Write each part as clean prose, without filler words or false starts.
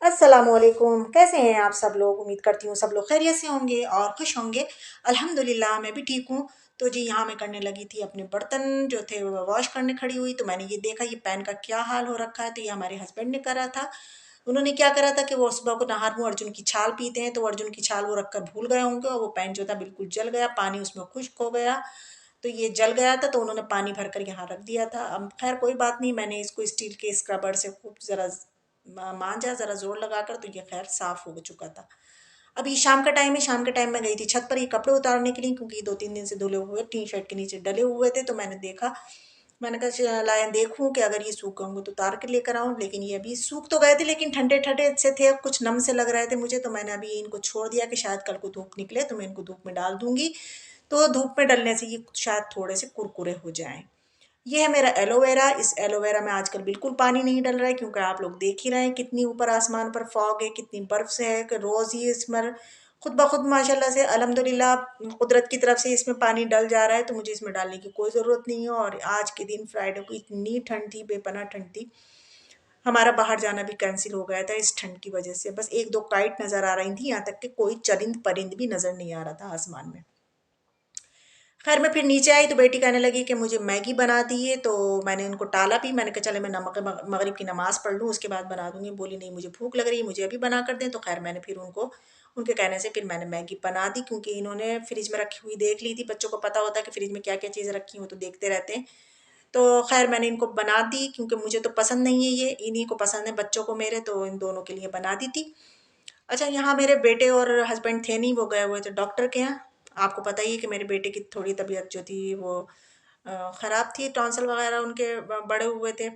अस्सलामुअलैकुम। कैसे हैं आप सब लोग? उम्मीद करती हूँ सब लोग खैरियत से होंगे और खुश होंगे। अल्हम्दुलिल्लाह मैं भी ठीक हूँ। तो जी यहाँ मैं करने लगी थी अपने बर्तन जो थे वो वॉश करने खड़ी हुई, तो मैंने ये देखा ये पैन का क्या हाल हो रखा है। तो ये हमारे हस्बैंड ने करा था। उन्होंने क्या करा था कि वो सुबह को नहार मुँह अर्जुन की छाल पीते हैं, तो वो अर्जुन की छाल वो रखकर भूल गए होंगे और वो पैन जो था बिल्कुल जल गया, पानी उसमें खुश्क हो गया। तो ये जल गया था, तो उन्होंने पानी भरकर यहाँ रख दिया था। अब खैर कोई बात नहीं, मैंने इसको स्टील के स्क्रबर से खूब ज़रा मांजा, ज़रा ज़ोर लगाकर, तो ये खैर साफ़ हो चुका था। अभी शाम का टाइम है, शाम के टाइम में गई थी छत पर ये कपड़े उतारने के लिए, क्योंकि 2-3 दिन से धुले हुए टी शर्ट के नीचे डले हुए थे। तो मैंने देखा, मैंने कहा लाया देखूं कि अगर ये सूख होंगे तो उतार के लेकर आऊं। लेकिन ये अभी सूख तो गए थे, लेकिन ठंडे ठंडे से थे, कुछ नम से लग रहे थे मुझे। तो मैंने अभी इनको छोड़ दिया कि शायद कल को धूप निकले तो मैं इनको धूप में डाल दूंगी, तो धूप में डलने से ये शायद थोड़े से कुरकुरे हो जाएं। ये है मेरा एलोवेरा। इस एलोवेरा में आजकल बिल्कुल पानी नहीं डल रहा है, क्योंकि आप लोग देख ही रहे हैं कितनी ऊपर आसमान पर फॉग है, कितनी बर्फ से है कि रोज़ ही इसमें खुद ब खुद माशाल्लाह से अल्हम्दुलिल्लाह कुदरत की तरफ से इसमें पानी डल जा रहा है। तो मुझे इसमें डालने की कोई ज़रूरत नहीं है। और आज के दिन फ्राइडे को इतनी ठंड थी, बेपनाह ठंड थी, हमारा बाहर जाना भी कैंसिल हो गया था इस ठंड की वजह से। बस एक दो काइट नज़र आ रही थी, यहाँ तक कि कोई चरिंद परिंद भी नज़र नहीं आ रहा था आसमान में। खैर मैं फिर नीचे आई तो बेटी कहने लगी कि मुझे मैगी बना दिए। तो मैंने उनको टाला भी, मैंने कहा चले मैं नमक मगरिब की नमाज़ पढ़ लूँ, उसके बाद बना दूंगी। बोली नहीं मुझे भूख लग रही है, मुझे अभी बना कर दें। तो खैर मैंने फिर उनको उनके कहने से फिर मैंने मैगी बना दी, क्योंकि इन्होंने फ्रिज में रखी हुई देख ली थी। बच्चों को पता होता है कि फ्रिज में क्या क्या चीज़ें रखी हुई, तो देखते रहते हैं। तो खैर मैंने इनको बना दी, क्योंकि मुझे तो पसंद नहीं है ये, इन्हीं को पसंद है बच्चों को मेरे, तो इन दोनों के लिए बना दी थी। अच्छा यहाँ मेरे बेटे और हस्बैंड थे नहीं, वो गए हुए थे डॉक्टर के यहाँ। आपको पता ही है कि मेरे बेटे की थोड़ी तबीयत जो थी वो ख़राब थी, टॉन्सिल वगैरह उनके बड़े हुए थे।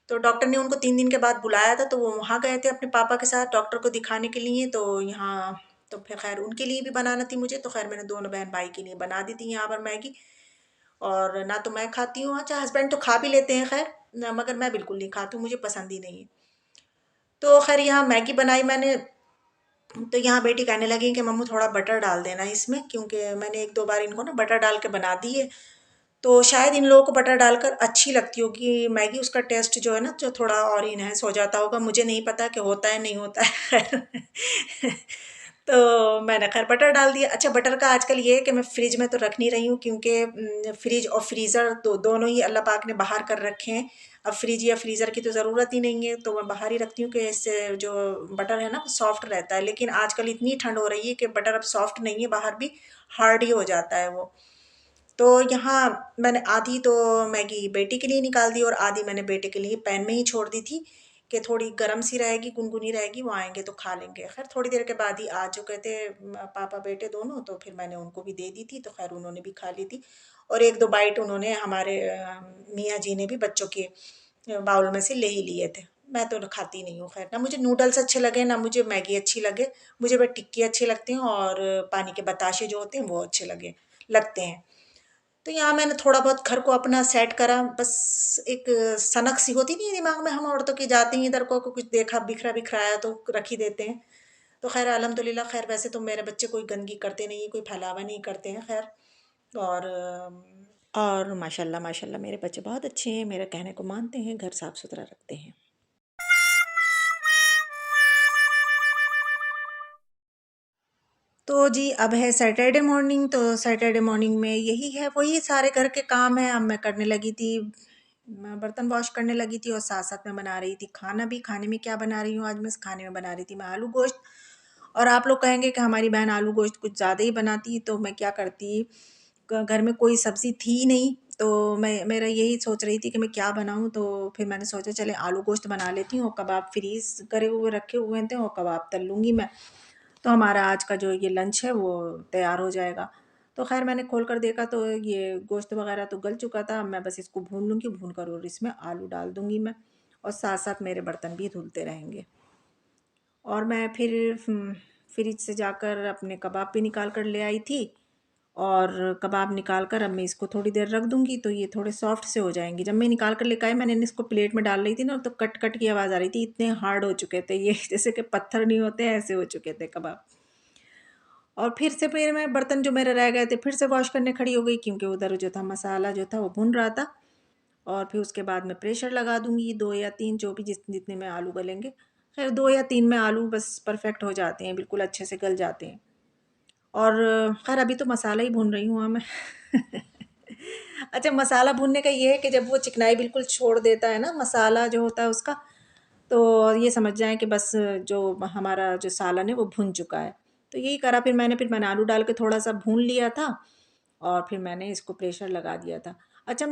तो डॉक्टर ने उनको 3 दिन के बाद बुलाया था, तो वो वहाँ गए थे अपने पापा के साथ डॉक्टर को दिखाने के लिए। तो यहाँ तो फिर खैर उनके लिए भी बनाना थी मुझे, तो खैर मैंने दोनों बहन भाई के लिए बना दी थी यहाँ पर मैगी। और ना तो मैं खाती हूँ, अच्छा हस्बैंड तो खा भी लेते हैं खैर, मगर मैं बिल्कुल नहीं खाती हूँ, मुझे पसंद ही नहीं है। तो खैर यहाँ मैगी बनाई मैंने। तो यहाँ बेटी कहने लगी कि मम्मू थोड़ा बटर डाल देना इसमें, क्योंकि मैंने एक दो बार इनको ना बटर डाल के बना दी है। तो शायद इन लोगों को बटर डालकर अच्छी लगती होगी मैगी, उसका टेस्ट जो है ना जो थोड़ा और इनहेंस हो जाता होगा, मुझे नहीं पता कि होता है नहीं होता है खैर तो मैंने खैर बटर डाल दिया। अच्छा बटर का आजकल ये है कि मैं फ्रिज में तो रख नहीं रही हूँ, क्योंकि फ्रिज और फ्रीज़र तो दोनों ही अल्लाह पाक ने बाहर कर रखे हैं। अब फ्रिज या फ्रीज़र की तो ज़रूरत ही नहीं है, तो मैं बाहर ही रखती हूँ कि इससे जो बटर है ना वो सॉफ्ट रहता है। लेकिन आजकल इतनी ठंड हो रही है कि बटर अब सॉफ्ट नहीं है, बाहर भी हार्ड ही हो जाता है वो। तो यहाँ मैंने आधी तो मैगी बेटी के लिए निकाल दी और आधी मैंने बेटे के लिए पैन में ही छोड़ दी थी, कि थोड़ी गर्म सी रहेगी, गुनगुनी रहेगी, वो आएंगे तो खा लेंगे। खैर थोड़ी देर के बाद ही आज जो कहते पापा बेटे दोनों, तो फिर मैंने उनको भी दे दी थी, तो खैर उन्होंने भी खा ली थी। और एक दो बाइट उन्होंने हमारे मियाँ जी ने भी बच्चों के बाउल में से ले ही लिए थे। मैं तो खाती नहीं हूँ खैर, ना मुझे नूडल्स अच्छे लगे ना मुझे मैगी अच्छी लगे। मुझे बस टिक्की अच्छी लगती हैं और पानी के बताशे जो होते हैं वो अच्छे लगते हैं। तो यहाँ मैंने थोड़ा बहुत घर को अपना सेट करा, बस एक सनक सी होती नहीं है दिमाग में हम औरतों की, जाती हैं इधर को कुछ देखा बिखरा बिखराया तो रख ही देते हैं। तो खैर अल्हम्दुलिल्लाह, खैर वैसे तो मेरे बच्चे कोई गंदगी करते नहीं है, कोई फैलावा नहीं करते हैं खैर। और और माशाल्लाह माशाल्लाह मेरे बच्चे बहुत अच्छे हैं, मेरे कहने को मानते हैं, घर साफ सुथरा रखते हैं। तो जी अब है सैटरडे मॉर्निंग, तो सैटरडे मॉर्निंग में यही है, वही सारे घर के काम हैं। अब मैं करने लगी थी, मैं बर्तन वॉश करने लगी थी और साथ साथ में बना रही थी खाना भी। खाने में क्या बना रही हूँ आज मैं? खाने में बना रही थी मैं आलू गोश्त। और आप लोग कहेंगे कि हमारी बहन आलू गोश्त कुछ ज़्यादा ही बनाती, तो मैं क्या करती, घर में कोई सब्ज़ी थी नहीं, तो मैं मेरा यही सोच रही थी कि मैं क्या बनाऊँ। तो फिर मैंने सोचा चले आलू गोश्त बना लेती हूँ, और कबाब फ्रीज़ करे हुए रखे हुए थे और कबाब तल लूँगी मैं। तो हमारा आज का जो ये लंच है वो तैयार हो जाएगा। तो ख़ैर मैंने खोल कर देखा तो ये गोश्त वग़ैरह तो गल चुका था, अब मैं बस इसको भून लूँगी, भून कर और इसमें आलू डाल दूँगी मैं, और साथ-साथ मेरे बर्तन भी धुलते रहेंगे। और मैं फिर फ्रिज से जाकर अपने कबाब भी निकाल कर ले आई थी, और कबाब निकाल कर अब मैं इसको थोड़ी देर रख दूँगी, तो ये थोड़े सॉफ्ट से हो जाएँगे। जब मैं निकाल कर लेकर आई, मैंने इसको प्लेट में डाल रही थी ना, तो कट-कट की आवाज़ आ रही थी, इतने हार्ड हो चुके थे ये जैसे कि पत्थर नहीं होते ऐसे हो चुके थे कबाब। और फिर मैं बर्तन जो मेरे रह गए थे फिर से वॉश करने खड़ी हो गई, क्योंकि उधर जो था मसाला जो था वो भुन रहा था। और फिर उसके बाद मैं प्रेशर लगा दूँगी 2 या 3, जो भी जितने में आलू गलेंगे। खैर 2 या 3 में आलू बस परफ़ेक्ट हो जाते हैं, बिल्कुल अच्छे से गल जाते हैं। और खैर अभी तो मसाला ही भून रही हूँ मैं। अच्छा, मसाला भूनने का ये है कि जब वो चिकनाई बिल्कुल छोड़ देता है ना मसाला जो होता है उसका, तो ये समझ जाएँ कि बस जो हमारा जो सालन है वो भुन चुका है। तो यही करा, फिर मैंने आलू डाल के थोड़ा-सा भून लिया था और फिर मैंने इसको प्रेशर लगा दिया था। अच्छा,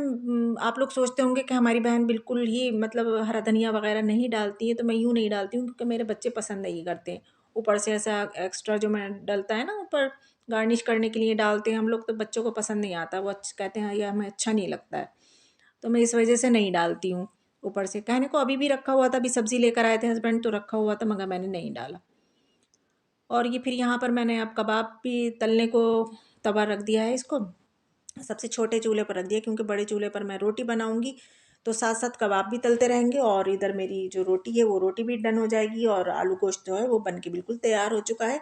आप लोग सोचते होंगे कि हमारी बहन बिल्कुल ही मतलब हरा धनिया वग़ैरह नहीं डालती है, तो मैं यूँ नहीं डालती हूँ क्योंकि मेरे बच्चे पसंद नहीं करते हैं। ऊपर से ऐसा एक्स्ट्रा जो मैं डलता है ना ऊपर गार्निश करने के लिए डालते हैं हम लोग, तो बच्चों को पसंद नहीं आता। वो कहते हैं ये हमें अच्छा नहीं लगता है। तो मैं इस वज़ह से नहीं डालती हूँ ऊपर से। कहने को अभी भी रखा हुआ था, अभी सब्ज़ी लेकर आए थे हस्बैंड तो रखा हुआ था, मगर मैंने नहीं डाला। और ये फिर यहाँ पर मैंने अब कबाब भी तलने को तवा रख दिया है इसको। सबसे छोटे चूल्हे पर रख दिया क्योंकि बड़े चूल्हे पर मैं रोटी बनाऊँगी, तो साथ-साथ कबाब भी तलते रहेंगे और इधर मेरी जो रोटी है वो रोटी भी डन हो जाएगी और आलू गोश्त जो है वो बन के बिल्कुल तैयार हो चुका है।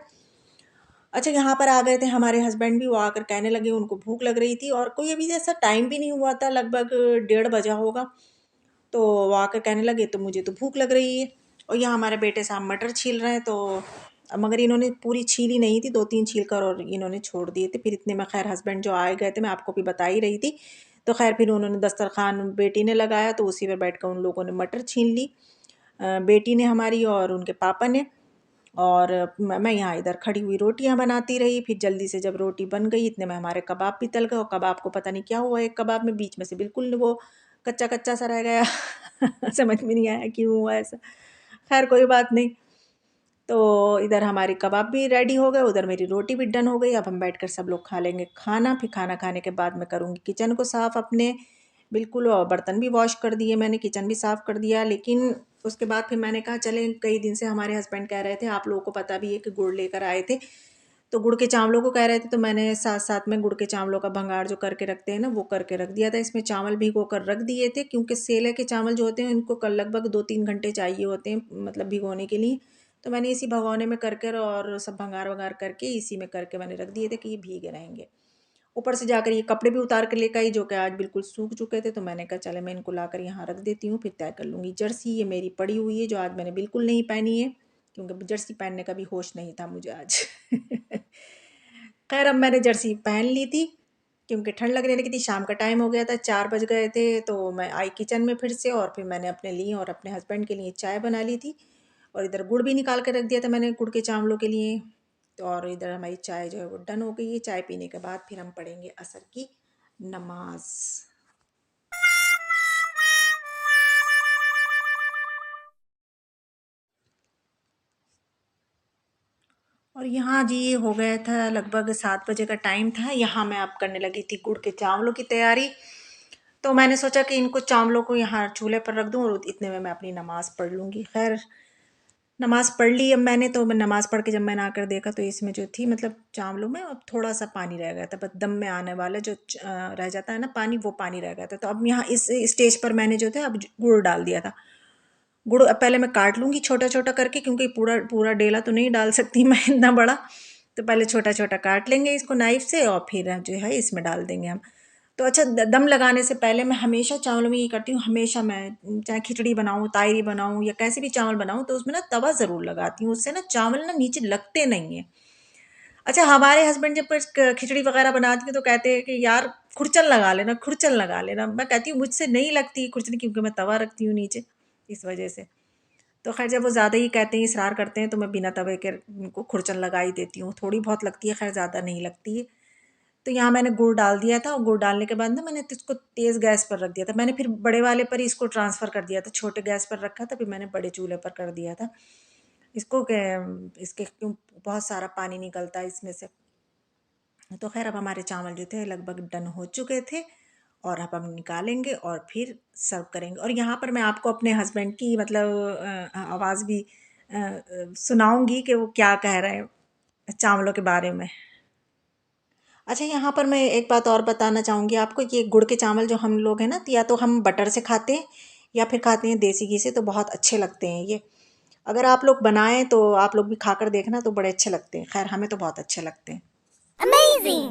अच्छा, यहाँ पर आ गए थे हमारे हस्बैंड भी, वो आकर कहने लगे उनको भूख लग रही थी और कोई अभी ऐसा टाइम भी नहीं हुआ था, लगभग 1:30 बजा होगा। तो वो आकर कहने लगे तो मुझे तो भूख लग रही है। और यहाँ हमारे बेटे साहब मटर छील रहे हैं, तो मगर इन्होंने पूरी छीली नहीं थी, 2-3 छील कर और इन्होंने छोड़ दिए थे। फिर इतने में खैर हस्बैंड जो आए गए थे, मैं आपको भी बता ही रही थी। तो खैर फिर उन्होंने दस्तरखान बेटी ने लगाया, तो उसी पर बैठकर उन लोगों ने मटर छील ली, बेटी ने हमारी और उनके पापा ने। और मैं यहाँ इधर खड़ी हुई रोटियां बनाती रही। फिर जल्दी से जब रोटी बन गई इतने में हमारे कबाब भी तल गए, और कबाब को पता नहीं क्या हुआ, एक कबाब में बीच में से बिल्कुल वो कच्चा कच्चा सा रह गया। समझ में नहीं आया क्यों हुआ ऐसा। खैर कोई बात नहीं। तो इधर हमारी कबाब भी रेडी हो गए, उधर मेरी रोटी भी डन हो गई। अब हम बैठकर सब लोग खा लेंगे खाना। फिर खाना खाने के बाद मैं करूँगी किचन को साफ़ अपने, बिल्कुल। और बर्तन भी वॉश कर दिए मैंने, किचन भी साफ़ कर दिया। लेकिन उसके बाद फिर मैंने कहा चलें, कई दिन से हमारे हस्बैंड कह रहे थे, आप लोगों को पता भी है कि गुड़ लेकर आए थे, तो गुड़ के चावलों को कह रहे थे, तो मैंने साथ साथ में गुड़ के चावलों का भंगार जो करके रखते हैं ना वो करके रख दिया था। इसमें चावल भिगो कर रख दिए थे क्योंकि सेले के चावल जो होते हैं इनको कल लगभग 2-3 घंटे चाहिए होते हैं, मतलब भिगोने के लिए। तो मैंने इसी भगोने में कर कर और सब भंगार वंगार करके इसी में करके मैंने रख दिए थे कि ये भीगे रहेंगे। ऊपर से जाकर ये कपड़े भी उतार कर लेकर आई जो कि आज बिल्कुल सूख चुके थे, तो मैंने कहा चले मैं इनको लाकर यहाँ रख देती हूँ, फिर तय कर लूँगी। जर्सी ये मेरी पड़ी हुई है जो आज मैंने बिल्कुल नहीं पहनी है, क्योंकि जर्सी पहनने का भी होश नहीं था मुझे आज। खैर अब मैंने जर्सी पहन ली थी क्योंकि ठंड लगने लगी थी, शाम का टाइम हो गया था, 4 बज गए थे। तो मैं आई किचन में फिर से, और फिर मैंने अपने लिए और अपने हस्बैंड के लिए चाय बना ली थी। और इधर गुड़ भी निकाल के रख दिया था मैंने गुड़ के चावलों के लिए। तो और इधर हमारी चाय जो है वो डन हो गई है। चाय पीने के बाद फिर हम पढ़ेंगे असर की नमाज। और यहाँ जी ये हो गया था, लगभग 7 बजे का टाइम था। यहाँ मैं अब करने लगी थी गुड़ के चावलों की तैयारी। तो मैंने सोचा कि इनको चावलों को यहाँ चूल्हे पर रख दूँ और इतने में मैं अपनी नमाज़ पढ़ लूँगी। खैर नमाज़ पढ़ ली अब मैंने, तो मैं नमाज़ पढ़ के जब मैंने आकर देखा तो इसमें जो थी मतलब चावलों में अब थोड़ा सा पानी रह गया था, बस दम में आने वाला जो रह जाता है ना पानी, वो पानी रह गया था। तो अब यहाँ इस स्टेज पर मैंने जो था अब गुड़ डाल दिया था। गुड़ अब पहले मैं काट लूँगी छोटा छोटा करके, क्योंकि पूरा पूरा डेला तो नहीं डाल सकती मैं इतना बड़ा। तो पहले छोटा छोटा काट लेंगे इसको नाइफ से और फिर जो है इसमें डाल देंगे हम। तो अच्छा, दम लगाने से पहले मैं हमेशा चावलों में ये करती हूँ, हमेशा मैं चाहे खिचड़ी बनाऊँ, तायरी बनाऊँ या कैसे भी चावल बनाऊँ, तो उसमें ना तवा ज़रूर लगाती हूँ, उससे ना चावल ना नीचे लगते नहीं हैं। अच्छा, हमारे हस्बैंड जब खिचड़ी वगैरह बनाती हैं तो कहते हैं कि यार खुरचन लगा लेना, खुरचन लगा लेना। मैं कहती हूँ मुझसे नहीं लगती खुरचन, क्योंकि मैं तवा रखती हूँ नीचे, इस वजह से। तो खैर जब वो ज़्यादा ही कहते हैं, इसरार करते हैं, तो मैं बिना तवे के उनको खुरचन लगा ही देती हूँ। थोड़ी बहुत लगती है, खैर ज़्यादा नहीं लगती है। तो यहाँ मैंने गुड़ डाल दिया था, और गुड़ डालने के बाद ना मैंने तो इसको तेज़ गैस पर रख दिया था। मैंने फिर बड़े वाले पर ही इसको ट्रांसफ़र कर दिया था, छोटे गैस पर रखा था, फिर मैंने बड़े चूल्हे पर कर दिया था इसको। इसके क्यों बहुत सारा पानी निकलता है इसमें से। तो खैर अब हमारे चावल जो थे लगभग डन हो चुके थे, और अब हम निकालेंगे और फिर सर्व करेंगे। और यहाँ पर मैं आपको अपने हस्बैंड की मतलब आवाज़ भी सुनाऊंगी कि वो क्या कह रहे हैं चावलों के बारे में। अच्छा, यहाँ पर मैं एक बात और बताना चाहूँगी आपको, ये गुड़ के चावल जो हम लोग हैं ना, या तो हम बटर से खाते हैं या फिर खाते हैं देसी घी से, तो बहुत अच्छे लगते हैं ये। अगर आप लोग बनाएं तो आप लोग भी खाकर देखना, तो बड़े अच्छे लगते हैं। खैर हमें तो बहुत अच्छे लगते हैं। Amazing!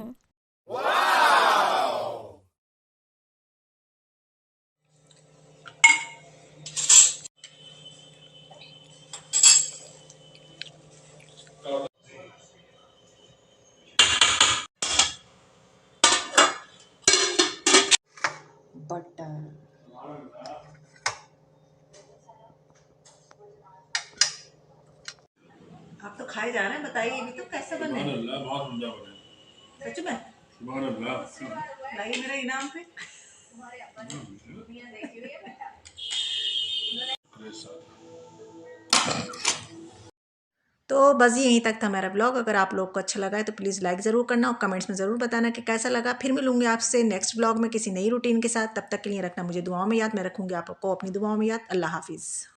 आप तो खाए जा रहे हैं, बताइए भी तो कैसे बने। सुभान अल्लाह, बहुत उम्दा बने। सच में सुभान अल्लाह। लाइए मेरा इनाम पे। अरे साहब। तो बस यहीं तक था मेरा ब्लॉग। अगर आप लोग को अच्छा लगा है तो प्लीज़ लाइक ज़रूर करना और कमेंट्स में ज़रूर बताना कि कैसा लगा। फिर मिलूंगी आपसे नेक्स्ट ब्लॉग में किसी नई रूटीन के साथ। तब तक के लिए रखना मुझे दुआओं में याद, मैं रखूंगी आपको अपनी दुआओं में याद। अल्लाह हाफिज़।